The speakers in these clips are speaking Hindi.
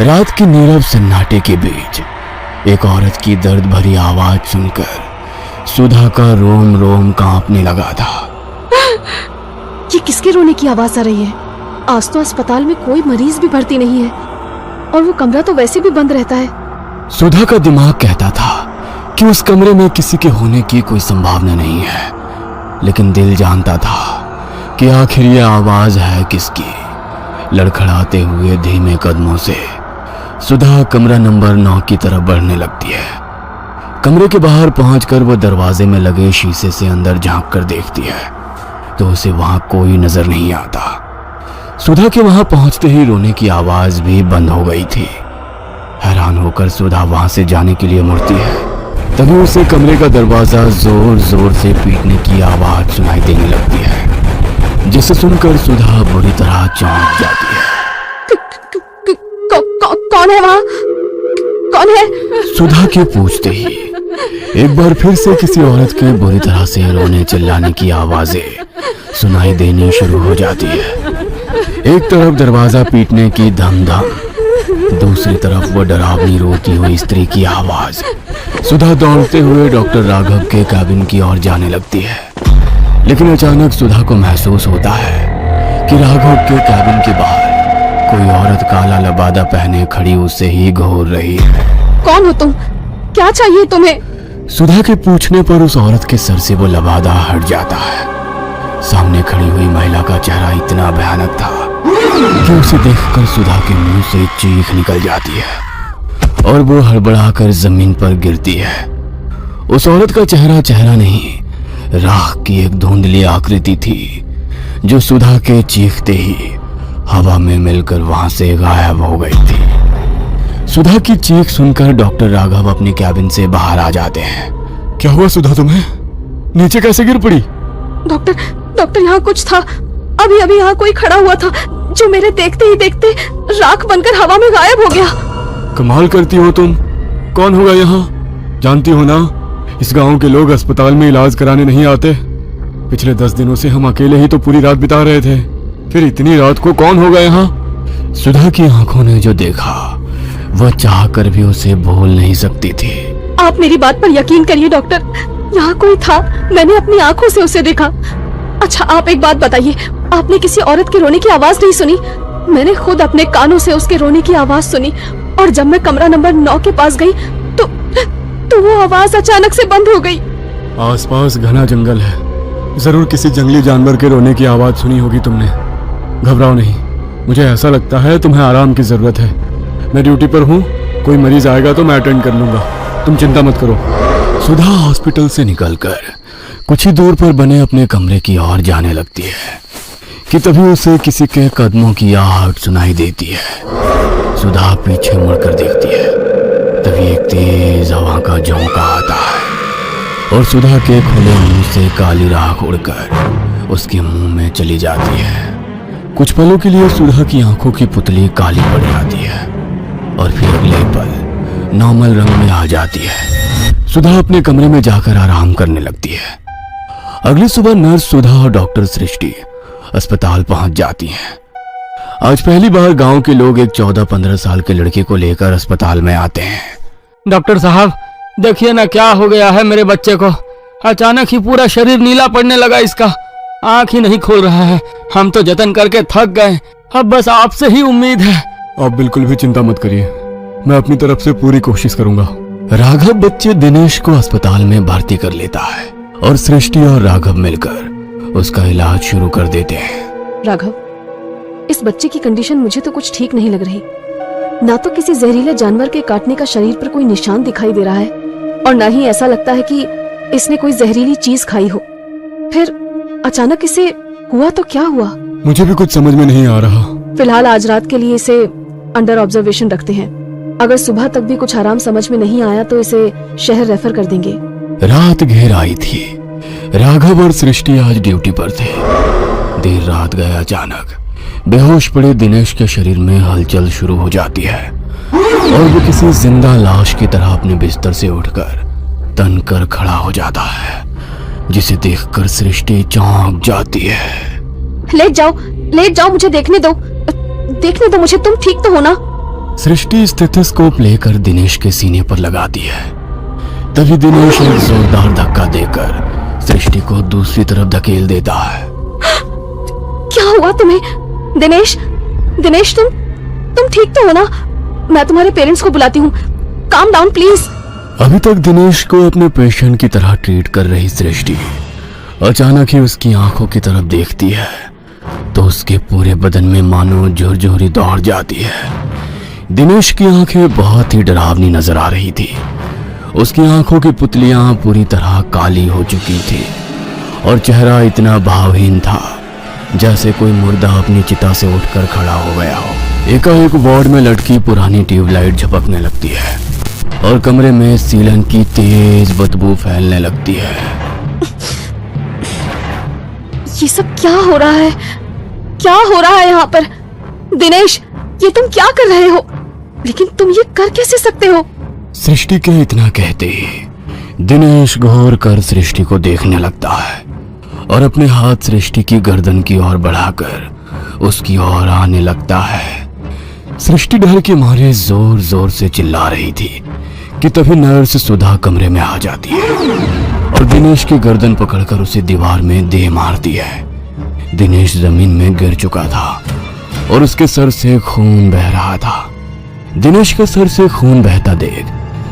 रात की नीरव सन्नाटे के बीच एक औरत की दर्द भरी आवाज सुनकर सुधा का रोम रोम कांपने लगा था। ये किसके रोने की आवाज आ रही है? आज तो अस्पताल में कोई मरीज भी भर्ती नहीं है और वो कमरा तो वैसे भी बंद रहता है। सुधा का दिमाग कहता था कि उस कमरे में किसी के होने की कोई संभावना नहीं है, लेकिन दिल जानता था कि आखिर ये आवाज है किसकी। लड़खड़ाते हुए धीमे कदमों से सुधा कमरा नंबर 9 की तरफ बढ़ने लगती है। कमरे के बाहर पहुंचकर वो दरवाजे में लगे शीशे से अंदर झांक कर देखती है तो उसे वहां कोई नजर नहीं आता। सुधा के वहां पहुंचते ही रोने की आवाज भी बंद हो गई थी। हैरान होकर सुधा वहां से जाने के लिए मुड़ती है, तभी उसे कमरे का दरवाजा जोर जोर से पीटने की आवाज सुनाई देने लगती है, जिसे सुनकर सुधा बुरी तरह चौंक जाती है। कौन है वहाँ? कौन है? सुधा के पूछते ही एक बार फिर से किसी औरत के बुरी तरह से रोने चिल्लाने की आवाजें सुनाई देनी शुरू हो जाती है। एक तरफ दरवाजा पीटने की धम धम, दूसरी तरफ वो डरावनी रोती हुई स्त्री की आवाज। सुधा दौड़ते हुए डॉक्टर राघव के कैबिन की ओर जाने लगती है, लेकिन अचानक सुधा को महसूस होता है कि राघव के कैबिन के बाहर कोई औरत काला लबादा पहने खड़ी उसे ही घूर रही है। कौन हो तुम? क्या चाहिए तुम्हें? सुधा के पूछने पर उस औरत के सर से वो लबादा हट जाता है। सामने खड़ी हुई महिला का चेहरा इतना भयानक था कि उसे देखकर सुधा के मुंह से चीख निकल जाती है और वो हड़बड़ाकर जमीन पर गिरती है। उस औरत का चेहरा नहीं, राख की एक धुंधली आकृति थी जो सुधा के चीखते ही हवा में मिलकर वहां से गायब हो गई थी। सुधा की चीख सुनकर डॉक्टर राघव अपने कैबिन से बाहर आ जाते हैं। क्या हुआ सुधा, तुम्हें नीचे कैसे गिर पड़ी? डॉक्टर यहाँ कुछ था। अभी यहाँ कोई खड़ा हुआ था जो मेरे देखते ही देखते राख बनकर हवा में गायब हो गया। कमाल करती हो तुम। कौन होगा यहाँ? जानती हो ना, इस गांव के लोग अस्पताल में इलाज कराने नहीं आते। पिछले 10 दिनों से हम अकेले ही तो पूरी रात बिता रहे थे, फिर इतनी रात को कौन होगा यहाँ? सुधा की आंखों ने जो देखा वह चाह कर भी उसे भूल नहीं सकती थी। आप मेरी बात पर यकीन करिए डॉक्टर, यहाँ कोई था, मैंने अपनी आंखों से उसे देखा। अच्छा आप एक बात बताइए, आपने किसी औरत के रोने की आवाज नहीं सुनी? मैंने खुद अपने कानों से उसके रोने की आवाज सुनी और जब मैं कमरा नंबर 9 के पास गई तो वो आवाज अचानक से बंद हो गई। आसपास घना जंगल है, जरूर किसी जंगली जानवर के रोने की आवाज सुनी होगी तुमने। घबराओ नहीं, मुझे ऐसा लगता है तुम्हें आराम की जरूरत है। मैं ड्यूटी पर हूँ, कोई मरीज आएगा तो मैं अटेंड कर लूंगा, तुम चिंता मत करो। सुधा हॉस्पिटल से निकलकर कुछ ही दूर पर बने अपने कमरे की ओर जाने लगती है कि तभी उसे किसी के कदमों की आहट सुनाई देती है। सुधा पीछे मुड़कर देखती है, तभी एक तेज हवा का झोंका आता है और सुधा के खुले मुंह से काली राख उड़कर उसके मुंह में चली जाती है। कुछ पलों के लिए सुधा की आंखों की पुतली काली पड़ जाती है और फिर अगले पल नॉर्मल रंग में आ जाती है। सुधा अपने कमरे में जाकर आराम करने लगती है। अगली सुबह नर्स सुधा और डॉक्टर सृष्टि अस्पताल पहुंच जाती हैं। आज पहली बार गांव के लोग एक 14-15 साल के लड़के को लेकर अस्पताल में आते हैं। डॉक्टर साहब देखिए ना, क्या हो गया है मेरे बच्चे को। अचानक ही पूरा शरीर नीला पड़ने लगा, इसका आंख ही नहीं खोल रहा है। हम तो जतन करके थक गए, अब बस आपसे ही उम्मीद है। आप बिल्कुल भी चिंता मत करिए, मैं अपनी तरफ से पूरी कोशिश करूंगा। राघव बच्चे दिनेश को अस्पताल में भर्ती कर लेता है और सृष्टि और राघव मिलकर उसका इलाज शुरू कर देते हैं। राघव, इस बच्चे की कंडीशन मुझे तो कुछ ठीक नहीं लग रही। ना तो किसी जहरीले जानवर के काटने का शरीर पर कोई निशान दिखाई दे रहा है और ना ही ऐसा लगता है कि इसने कोई जहरीली चीज खाई हो। फिर अचानक इसे हुआ तो क्या हुआ? मुझे भी कुछ समझ में नहीं आ रहा। फिलहाल आज रात के लिए इसे अंडर ऑब्जर्वेशन रखते हैं। अगर सुबह तक भी कुछ आराम समझ में नहीं आया तो इसे शहर रेफर कर देंगे। रात घेर आई थी। राघव और सृष्टि आज ड्यूटी पर थे। देर रात गए अचानक बेहोश पड़े दिनेश के शरीर में हलचल शुरू हो जाती है और वो किसी जिंदा लाश की तरह अपने बिस्तर से उठकर तन कर खड़ा हो जाता है, जिसे देखकर सृष्टि चौंक जाती है। लेट जाओ मुझे देखने दो मुझे, तुम ठीक तो हो ना? सृष्टि स्टेथोस्कोप लेकर दिनेश के सीने पर लगाती है। तभी दिनेश एक जोरदार धक्का देकर सृष्टि को दूसरी तरफ धकेल देता है। क्या हुआ तुम्हें दिनेश? दिनेश तुम ठीक तो हो ना? मैं तुम्हारे पेरेंट्स को बुलाती हूँ। Calm down please. अभी तक दिनेश को अपने पेशेंट की तरह ट्रीट कर रही सृष्टि अचानक ही उसकी आंखों की तरफ देखती है तो उसके पूरे बदन में मानो जोर-जोरी दौड़ जाती है। दिनेश की आंखें बहुत ही डरावनी नजर आ रही थी। उसकी आंखों की पुतलियां पूरी तरह काली हो चुकी थी और चेहरा इतना भावहीन था जैसे कोई मुर्दा अपनी चिता से उठकर खड़ा हो गया हो। एकाएक वार्ड में लटकी पुरानी ट्यूबलाइट झपकने लगती है और कमरे में सीलन की तेज बदबू फैलने लगती है। ये सब क्या हो रहा है? क्या हो रहा है यहाँ पर? दिनेश, ये तुम क्या कर रहे हो? लेकिन तुम ये कर कैसे सकते हो? सृष्टि के इतना कहते ही दिनेश घोर कर सृष्टि को देखने लगता है और अपने हाथ सृष्टि की गर्दन की ओर बढ़ाकर उसकी ओर आने लगता है। सृष्टि डर के मारे जोर जोर से चिल्ला रही थी कि तभी नर्स सुधा कमरे में आ जाती है और दिनेश की गर्दन पकड़कर उसे दीवार में दे मारती है। दिनेश जमीन में गिर चुका था और उसके सर से खून बह रहा था। दिनेश के सर से खून बहता देख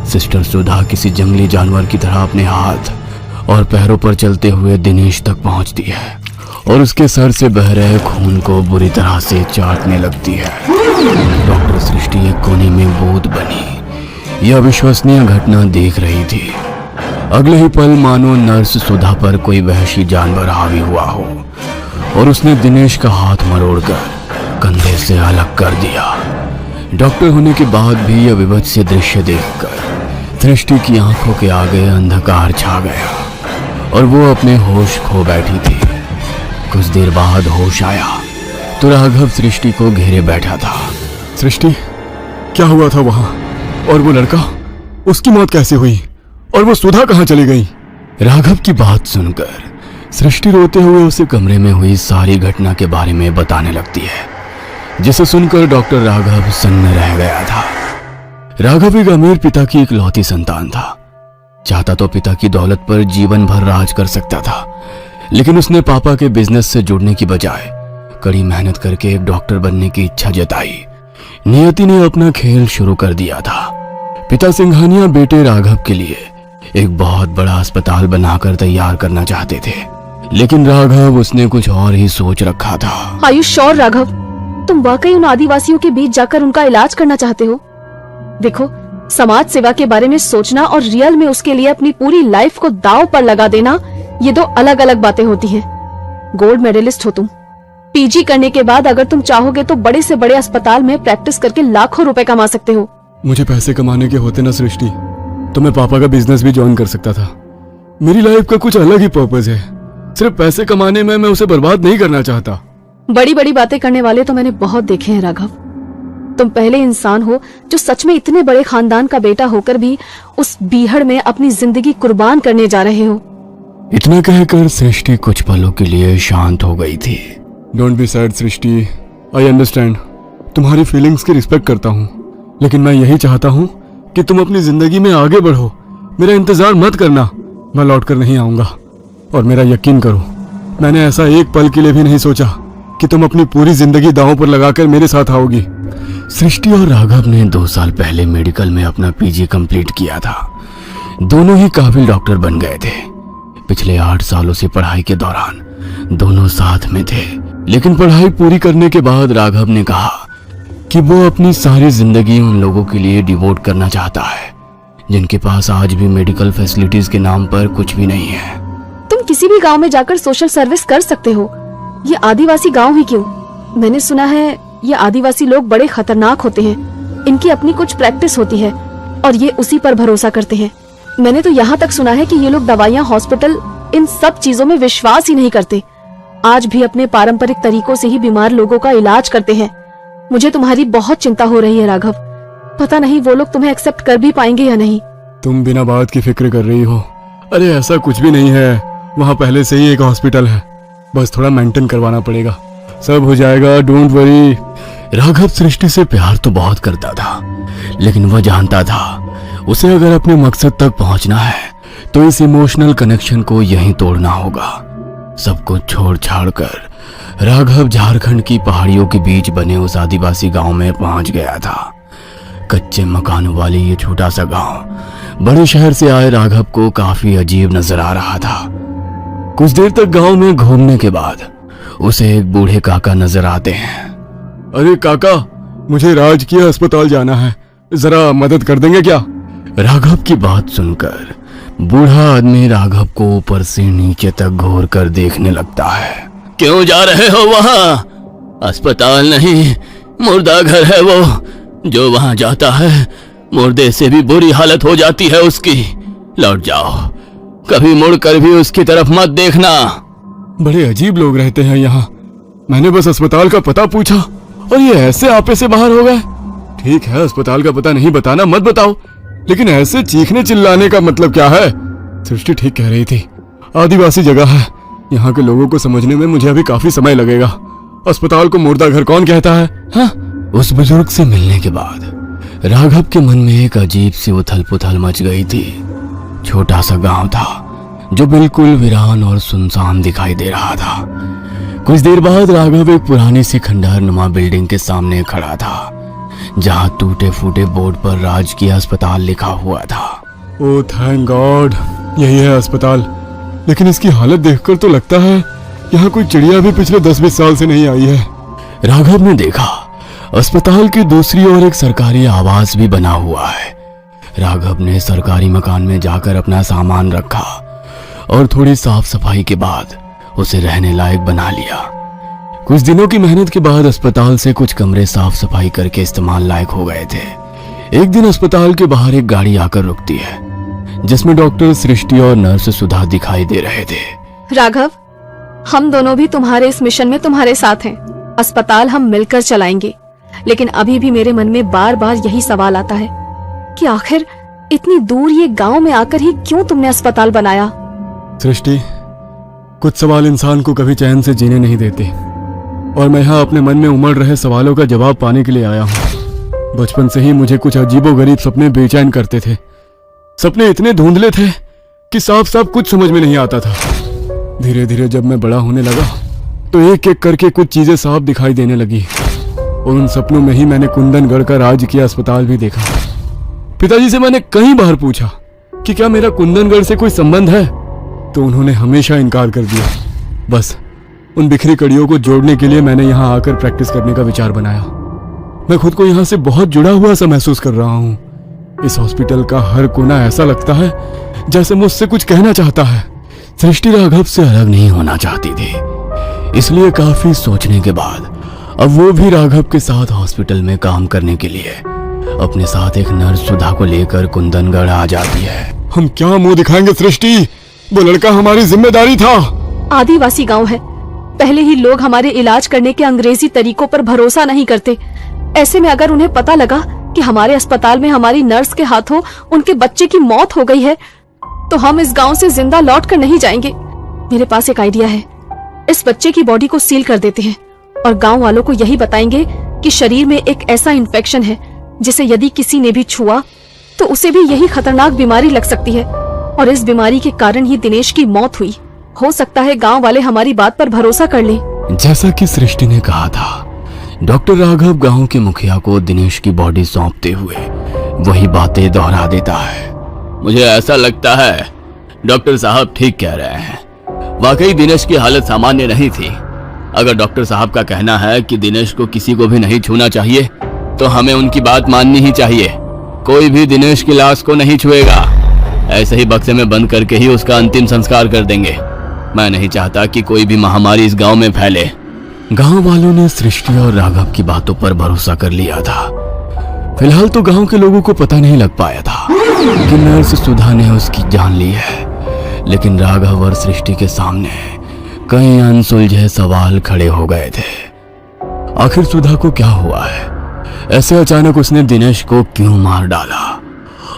सिस्टर सुधा किसी जंगली जानवर की तरह अपने हाथ और पैरों पर चलते हुए दिनेश तक पहुंचती है और उसके सर से बह रहे खून को बुरी तरह से चाटने लगती है। डॉक्टर सृष्टि एक कोने में बूंद बनी यह अविश्वसनीय घटना देख रही थी। अगले ही पल मानो नर्स सुधा पर कोई वहशी जानवर हावी हुआ हो और उसने दिनेश का हाथ मरोड़कर कंधे से अलग कर दिया। डॉक्टर होने के बाद भी यह विभत्स दृश्य देखकर सृष्टि की आंखों के आगे अंधकार छा गया और वो अपने होश खो बैठी थी। कुछ देर बाद होश आया तो राघव सृष्टि को घेरे बैठा था। सृष्टि, क्या हुआ था वहां? और वो लड़का, उसकी मौत कैसे हुई? और वो सुधा कहाँ चली गई? राघव की बात सुनकर सृष्टि रोते हुए उसे कमरे में हुई सारी घटना के बारे में बताने लगती है, जिसे सुनकर डॉक्टर राघव सन्न रह गया था। राघव एक अमीर पिता की इकलौती संतान था। चाहता तो पिता की दौलत पर जीवन भर राज कर सकता था, लेकिन उसने पापा के बिजनेस से जुड़ने की बजाय कड़ी मेहनत करके एक डॉक्टर बनने की इच्छा जताई। नियति ने अपना खेल शुरू कर दिया था। पिता सिंघानिया बेटे राघव के लिए एक बहुत बड़ा अस्पताल बनाकर तैयार करना चाहते थे, लेकिन राघव उसने कुछ और ही सोच रखा था। Are you sure Raghav? तुम वाकई उन आदिवासियों के बीच जाकर उनका इलाज करना चाहते हो? देखो, समाज सेवा के बारे में सोचना और रियल में उसके लिए अपनी पूरी लाइफ को दांव पर लगा देना, ये दो अलग अलग बातें होती हैं। गोल्ड मेडलिस्ट हो तुम। पीजी करने के बाद अगर तुम चाहोगे तो बड़े से बड़े अस्पताल में प्रैक्टिस करके लाखों रुपए कमा सकते हो। मुझे पैसे कमाने के होते ना सृष्टि, तो मैं पापा का बिजनेस भी ज्वाइन कर सकता था। मेरी लाइफ का कुछ अलग ही पर्पस है। सिर्फ पैसे कमाने में मैं उसे बर्बाद नहीं करना चाहता। बड़ी बड़ी बातें करने वाले तो मैंने बहुत देखे हैं राघव। तुम पहले इंसान हो जो सच में इतने बड़े खानदान का बेटा होकर भी उस बीहड़ में अपनी जिंदगी कुर्बान करने जा रहे हो। इतना कहकर सृष्टि कुछ पलों के लिए शांत हो गई थी। Don't be sad Srishti, I understand. तुम्हारी फीलिंग्स की रिस्पेक्ट करता हूँ, लेकिन मैं यही चाहता हूँ कि तुम अपनी जिंदगी में आगे बढ़ो। मेरा इंतजार मत करना, मैं लौट कर नहीं आऊंगा। और मेरा यकीन करो, मैंने ऐसा एक पल के लिए भी नहीं सोचा कि तुम अपनी पूरी जिंदगी दांव पर लगाकर मेरे साथ आओगी। सृष्टि और राघव ने 2 साल पहले मेडिकल में अपना पीजी कंप्लीट किया था। दोनों ही काबिल डॉक्टर बन गए थे। पिछले 8 सालों से पढ़ाई के दौरान दोनों साथ में थे, लेकिन पढ़ाई पूरी करने के बाद राघव ने कहा कि वो अपनी सारी जिंदगी उन लोगों के लिए डिवोट करना चाहता है जिनके पास आज भी मेडिकल फैसिलिटीज के नाम पर कुछ भी नहीं है। तुम किसी भी गांव में जाकर सोशल सर्विस कर सकते हो। ये आदिवासी गांव ही क्यों? मैंने सुना है ये आदिवासी लोग बड़े खतरनाक होते हैं। इनकी अपनी कुछ प्रैक्टिस होती है और ये उसी पर भरोसा करते हैं। मैंने तो यहाँ तक सुना है कि ये लोग दवाइयाँ, हॉस्पिटल, इन सब चीजों में विश्वास ही नहीं करते। आज भी अपने पारंपरिक तरीकों से ही बीमार लोगों का इलाज करते हैं। मुझे तुम्हारी बहुत चिंता हो रही है राघव। पता नहीं वो लोग तुम्हें एक्सेप्ट कर भी पाएंगे या नहीं। तुम बिना बात की फिक्र कर रही हो। अरे ऐसा कुछ भी नहीं है, वहाँ पहले से ही एक हॉस्पिटल है, बस थोड़ा मेंटेन करवाना पड़ेगा, सब हो जाएगा, डोंट वरी। राघव सृष्टि से प्यार तो बहुत करता था, लेकिन वह जानता था उसे अगर अपने मकसद तक पहुंचना है तो इस इमोशनल कनेक्शन को यहीं तोड़ना होगा। सब कुछ छोड़ छाड़ कर राघव झारखंड की पहाड़ियों के बीच बने उस आदिवासी गांव में पहुंच गया था। कच्चे मकानों वाली ये छोटा सा गांव बड़े शहर से आए राघव को काफी अजीब नजर आ रहा था। कुछ देर तक गांव में घूमने के बाद उसे एक बूढ़े काका नजर आते हैं। अरे काका, मुझे राजकीय अस्पताल जाना है, जरा मदद कर देंगे क्या? राघव की बात सुनकर बूढ़ा आदमी राघव को ऊपर से नीचे तक घूर कर देखने लगता है। क्यों जा रहे हो वहाँ? अस्पताल नहीं, मुर्दा घर है वो। जो वहाँ जाता है मुर्दे से भी बुरी हालत हो जाती है उसकी। लौट जाओ, कभी मुड़कर भी उसकी तरफ मत देखना। बड़े अजीब लोग रहते हैं यहाँ। मैंने बस अस्पताल का पता पूछा और ये ऐसे आपे से बाहर हो गए। ठीक है, अस्पताल का पता नहीं बताना मत बताओ, लेकिन ऐसे चीखने चिल्लाने का मतलब क्या है? सृष्टि ठीक कह रही थी, आदिवासी जगह है, यहाँ के लोगों को समझने में मुझे अभी काफी समय लगेगा। अस्पताल को मुर्दा घर कौन कहता है? हाँ? उस बुजुर्ग से मिलने के बाद राघव के मन में एक अजीब सी उथल पुथल मच गई थी। छोटा सा गांव था जो बिल्कुल वीरान और सुनसान दिखाई दे रहा था। कुछ देर बाद राघव एक पुरानी सी खंडहर नुमा बिल्डिंग के सामने खड़ा था, जहां टूटे फूटे बोर्ड पर राजकीय अस्पताल लिखा हुआ था। ओह थैंक गॉड, यही है अस्पताल। लेकिन इसकी हालत देखकर तो लगता है यहाँ कोई चिड़िया भी पिछले 10-20 साल से नहीं आई है। राघव ने देखा अस्पताल की दूसरी ओर एक सरकारी आवास भी बना हुआ है। राघव ने सरकारी मकान में जाकर अपना सामान रखा और थोड़ी साफ सफाई के बाद उसे रहने लायक बना लिया। कुछ दिनों की मेहनत के बाद अस्पताल से कुछ कमरे साफ सफाई करके इस्तेमाल लायक हो गए थे। एक दिन अस्पताल के बाहर एक गाड़ी आकर रुकती है, जिसमें डॉक्टर सृष्टि और नर्स सुधा दिखाई दे रहे थे। राघव, हम दोनों भी तुम्हारे इस मिशन में तुम्हारे साथ हैं। अस्पताल हम मिलकर चलाएंगे, लेकिन अभी भी मेरे मन में बार बार यही सवाल आता है कि आखिर इतनी दूर ये गांव में आकर ही क्यों तुमने अस्पताल बनाया? सृष्टि, कुछ सवाल इंसान को कभी चैन से जीने नहीं देते, और मैं यहाँ अपने मन में उमड़ रहे सवालों का जवाब पाने के लिए आया हूँ। बचपन से ही मुझे कुछ अजीबोगरीब सपने बेचैन करते थे। सपने इतने धुंधले थे कि साफ साफ कुछ समझ में नहीं आता था। धीरे धीरे जब मैं बड़ा होने लगा तो एक एक करके कुछ चीजें साफ दिखाई देने लगी, और उन सपनों में ही मैंने कुंदनगढ़ का राजकीय अस्पताल भी देखा। पिताजी से मैंने कई बार पूछा कि क्या मेरा कुंदनगढ़ से कोई संबंध है, तो उन्होंने हमेशा इनकार कर दिया। बस उन बिखरी कड़ियों को जोड़ने के लिए मैंने यहाँ आकर प्रैक्टिस करने का विचार बनाया। मैं खुद को यहाँ से बहुत जुड़ा हुआ सा महसूस कर रहा हूँ। इस हॉस्पिटल का हर कोना ऐसा लगता है जैसे मुझसे कुछ कहना चाहता है। सृष्टि राघव से अलग नहीं होना चाहती थी, इसलिए काफी सोचने के बाद अब वो भी राघव के साथ हॉस्पिटल में काम करने के लिए अपने साथ एक नर्स सुधा को लेकर कुंदनगढ़ आ जाती है। हम क्या मुंह दिखाएंगे सृष्टि, वो लड़का हमारी जिम्मेदारी था। आदिवासी गांव है, पहले ही लोग हमारे इलाज करने के अंग्रेजी तरीकों पर भरोसा नहीं करते। ऐसे में अगर उन्हें पता लगा कि हमारे अस्पताल में हमारी नर्स के हाथों उनके बच्चे की मौत हो गई है, तो हम इस गांव से जिंदा लौट कर नहीं जाएंगे। मेरे पास एक आइडिया है, इस बच्चे की बॉडी को सील कर देते हैं और गांव वालों को यही बताएंगे कि शरीर में एक ऐसा इन्फेक्शन है जिसे यदि किसी ने भी छुआ तो उसे भी यही खतरनाक बीमारी लग सकती है, और इस बीमारी के कारण ही दिनेश की मौत हुई। हो सकता है गांव वाले हमारी बात पर भरोसा कर लें। जैसा कि सृष्टि ने कहा था, डॉक्टर राघव गांव के मुखिया को दिनेश की बॉडी सौंपते हुए वही बातें दोहरा देता है। मुझे ऐसा लगता है डॉक्टर साहब ठीक कह रहे हैं, वाकई दिनेश की हालत सामान्य नहीं थी। अगर डॉक्टर साहब का कहना है कि दिनेश को किसी को भी नहीं छूना चाहिए, तो हमें उनकी बात माननी ही चाहिए। कोई भी दिनेश की लाश को नहीं छुएगा, ऐसे ही बक्से में बंद करके ही उसका अंतिम संस्कार कर देंगे। मैं नहीं चाहता कि कोई भी महामारी इस गांव में फैले। गांव वालों ने सृष्टि और राघव की बातों पर भरोसा कर लिया था। फिलहाल तो गांव के लोगों को पता नहीं लग पाया था कि नर्स सुधा ने उसकी जान ली है, लेकिन राघव और सृष्टि के सामने कई अनसुलझे सवाल खड़े हो गए थे। आखिर सुधा को क्या हुआ है? ऐसे अचानक उसने दिनेश को क्यों मार डाला,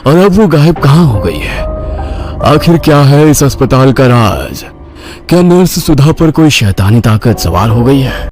और अब वो गायब कहाँ हो गई है? आखिर क्या है इस अस्पताल का राज? क्या नर्स सुधा पर कोई शैतानी ताकत सवार हो गई है?